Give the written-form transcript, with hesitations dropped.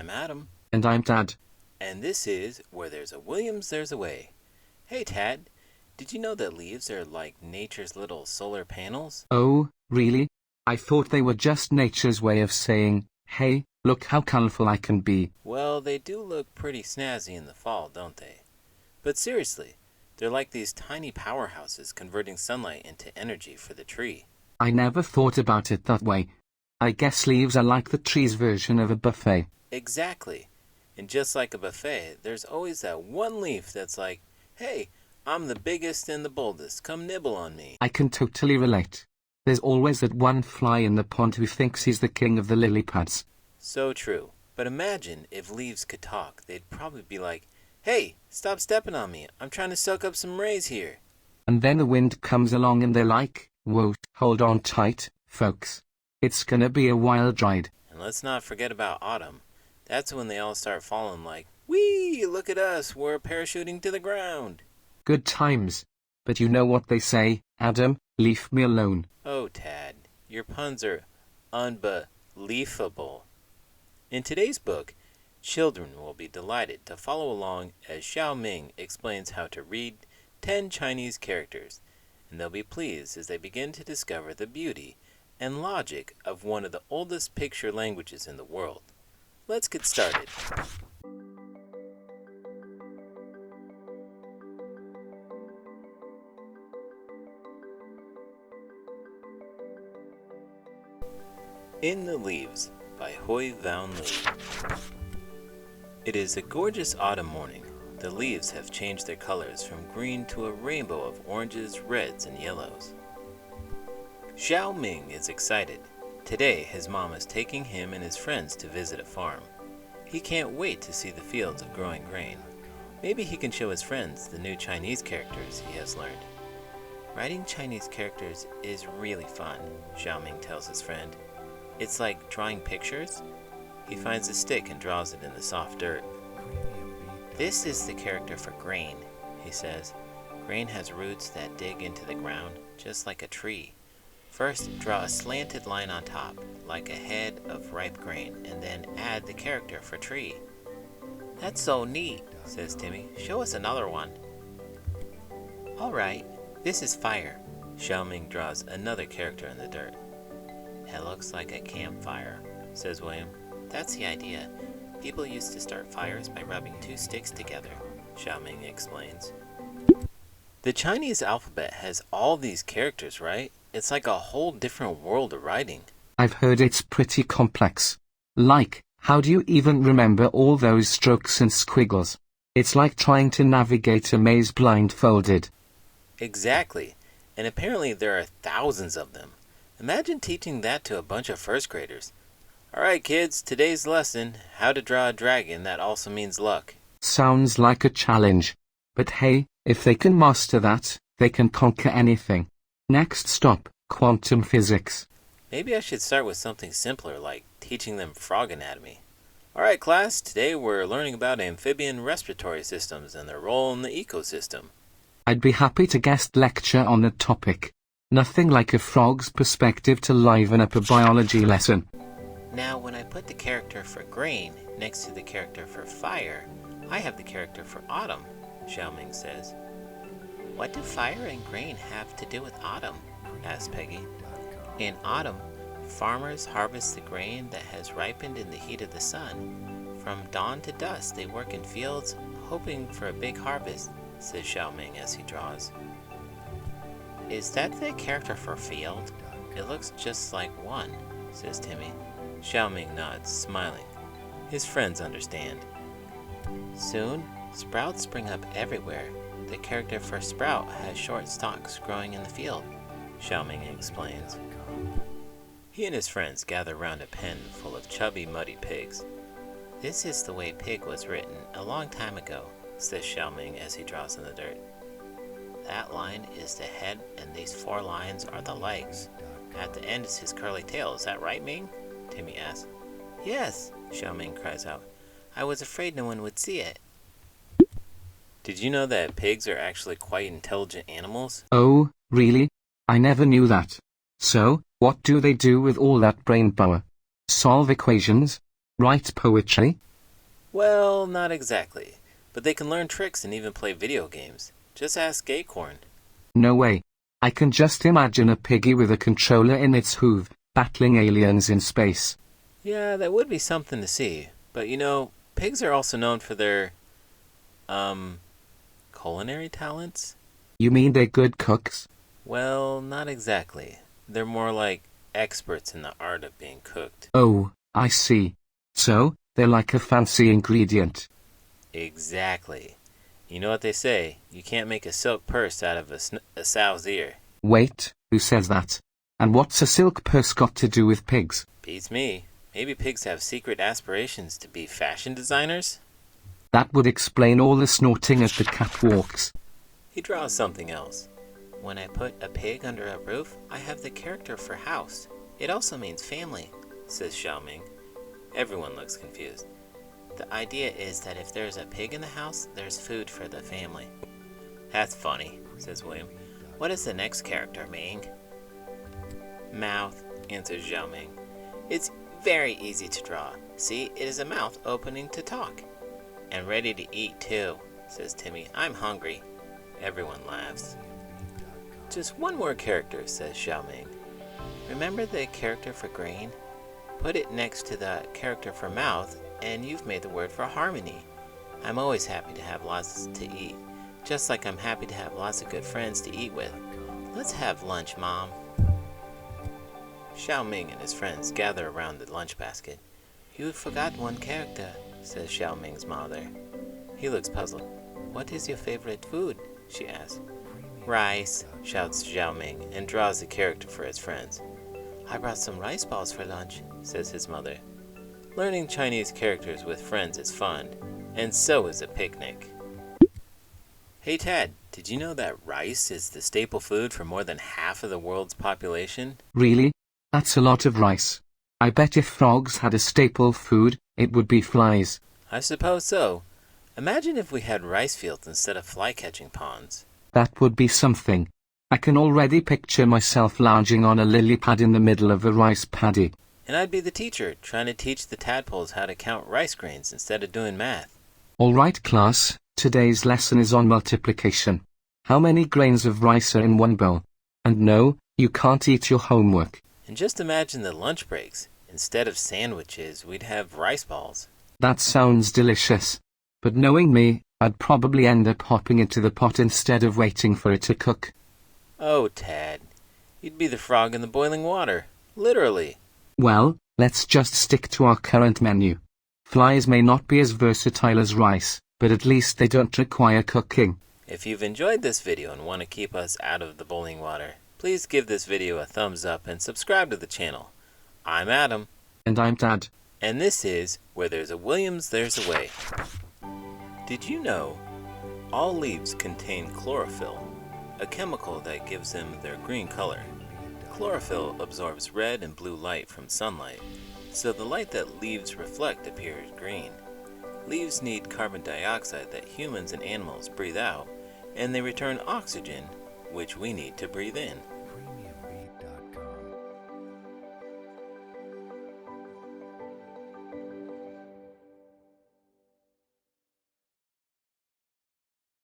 I'm Adam. And I'm Tad. And this is Where There's a Williams, There's a Way. Hey Tad, did you know that leaves are like nature's little solar panels? Oh, really? I thought they were just nature's way of saying, hey, look how colorful I can be. Well, they do look pretty snazzy in the fall, don't they? But seriously, they're like these tiny powerhouses converting sunlight into energy for the tree. I never thought about it that way. I guess leaves are like the tree's version of a buffet. Exactly. And just like a buffet, there's always that one leaf that's like, hey, I'm the biggest and the boldest. Come nibble on me. I can totally relate. There's always that one fly in the pond who thinks he's the king of the lily pads. So true. But imagine if leaves could talk. They'd probably be like, hey, stop stepping on me. I'm trying to soak up some rays here. And then the wind comes along and they're like, whoa, hold on tight, folks. It's gonna be a wild ride. And let's not forget about autumn. That's when they all start falling like, whee, look at us, we're parachuting to the ground. Good times. But you know what they say, Adam, leave me alone. Oh, Tad, your puns are unbelievable. In today's book, children will be delighted to follow along as Xiao Ming explains how to read 10 Chinese characters, and they'll be pleased as they begin to discover the beauty and logic of one of the oldest picture languages in the world. Let's get started. In the Leaves by Huy Voun Lee. It is a gorgeous autumn morning. The leaves have changed their colors from green to a rainbow of oranges, reds, and yellows. Xiao Ming is excited. Today, his mom is taking him and his friends to visit a farm. He can't wait to see the fields of growing grain. Maybe he can show his friends the new Chinese characters he has learned. Writing Chinese characters is really fun, Xiao Ming tells his friend. It's like drawing pictures. He finds a stick and draws it in the soft dirt. This is the character for grain, he says. Grain has roots that dig into the ground, just like a tree. First, draw a slanted line on top, like a head of ripe grain, and then add the character for tree. That's so neat, says Timmy. Show us another one. All right, this is fire. Xiao Ming draws another character in the dirt. It looks like a campfire, says William. That's the idea. People used to start fires by rubbing 2 sticks together, Xiao Ming explains. The Chinese alphabet has all these characters, right? It's like a whole different world of writing. I've heard it's pretty complex. Like, how do you even remember all those strokes and squiggles? It's like trying to navigate a maze blindfolded. Exactly. And apparently there are thousands of them. Imagine teaching that to a bunch of first graders. Alright kids, today's lesson, how to draw a dragon that also means luck. Sounds like a challenge. But hey, if they can master that, they can conquer anything. Next stop, quantum physics. Maybe I should start with something simpler like teaching them frog anatomy. Alright class, today we're learning about amphibian respiratory systems and their role in the ecosystem. I'd be happy to guest lecture on the topic. Nothing like a frog's perspective to liven up a biology lesson. Now when I put the character for grain next to the character for fire, I have the character for autumn, Xiao Ming says. What do fire and grain have to do with autumn? Asks Peggy. In autumn, farmers harvest the grain that has ripened in the heat of the sun. From dawn to dusk, they work in fields, hoping for a big harvest, says Xiao Ming as he draws. Is that the character for field? It looks just like one, says Timmy. Xiao Ming nods, smiling. His friends understand. Soon, sprouts spring up everywhere. The character for sprout has short stalks growing in the field, Xiao Ming explains. He and his friends gather round a pen full of chubby, muddy pigs. This is the way pig was written a long time ago, says Xiao Ming as he draws in the dirt. That line is the head and these 4 lines are the legs. At the end is his curly tail, is that right, Ming? Timmy asks. Yes, Xiao Ming cries out. I was afraid no one would see it. Did you know that pigs are actually quite intelligent animals? Oh, really? I never knew that. So, what do they do with all that brain power? Solve equations? Write poetry? Well, not exactly, but they can learn tricks and even play video games. Just ask Acorn. No way. I can just imagine a piggy with a controller in its hoof, battling aliens in space. Yeah, that would be something to see. But pigs are also known for their, culinary talents? You mean they're good cooks? Well, not exactly. They're more like experts in the art of being cooked. Oh, I see. So, they're like a fancy ingredient. Exactly. You know what they say, you can't make a silk purse out of a sow's ear. Wait, who says that? And what's a silk purse got to do with pigs? Beats me. Maybe pigs have secret aspirations to be fashion designers? That would explain all the snorting as the cat walks. He draws something else. When I put a pig under a roof, I have the character for house. It also means family, says Xiaoming. Everyone looks confused. The idea is that if there's a pig in the house, there's food for the family. That's funny, says William. What is the next character, Ming? Mouth, answers Xiaoming. It's very easy to draw. See, it is a mouth opening to talk. And ready to eat too, says Timmy. I'm hungry. Everyone laughs. Just one more character, says Xiaoming. Remember the character for grain? Put it next to the character for mouth, and you've made the word for harmony. I'm always happy to have lots to eat, just like I'm happy to have lots of good friends to eat with. Let's have lunch, Mom. Xiaoming and his friends gather around the lunch basket. You forgot one character, says Xiaoming's mother. He looks puzzled. What is your favorite food? She asks. Rice, shouts Xiaoming, and draws a character for his friends. I brought some rice balls for lunch, says his mother. Learning Chinese characters with friends is fun, and so is a picnic. Hey Tad, did you know that rice is the staple food for more than half of the world's population? Really? That's a lot of rice. I bet if frogs had a staple food, it would be flies. I suppose so. Imagine if we had rice fields instead of fly-catching ponds. That would be something. I can already picture myself lounging on a lily pad in the middle of a rice paddy. And I'd be the teacher, trying to teach the tadpoles how to count rice grains instead of doing math. All right, class. Today's lesson is on multiplication. How many grains of rice are in one bowl? And no, you can't eat your homework. And just imagine the lunch breaks. Instead of sandwiches, we'd have rice balls. That sounds delicious. But knowing me, I'd probably end up hopping into the pot instead of waiting for it to cook. Oh, Tad. You'd be the frog in the boiling water. Literally. Well, let's just stick to our current menu. Flies may not be as versatile as rice, but at least they don't require cooking. If you've enjoyed this video and want to keep us out of the boiling water, please give this video a thumbs up and subscribe to the channel. I'm Adam. And I'm Dad. And this is Where There's a Williams, There's a Way. Did you know all leaves contain chlorophyll, a chemical that gives them their green color? Chlorophyll absorbs red and blue light from sunlight, so the light that leaves reflect appears green. Leaves need carbon dioxide that humans and animals breathe out, and they return oxygen, which we need to breathe in.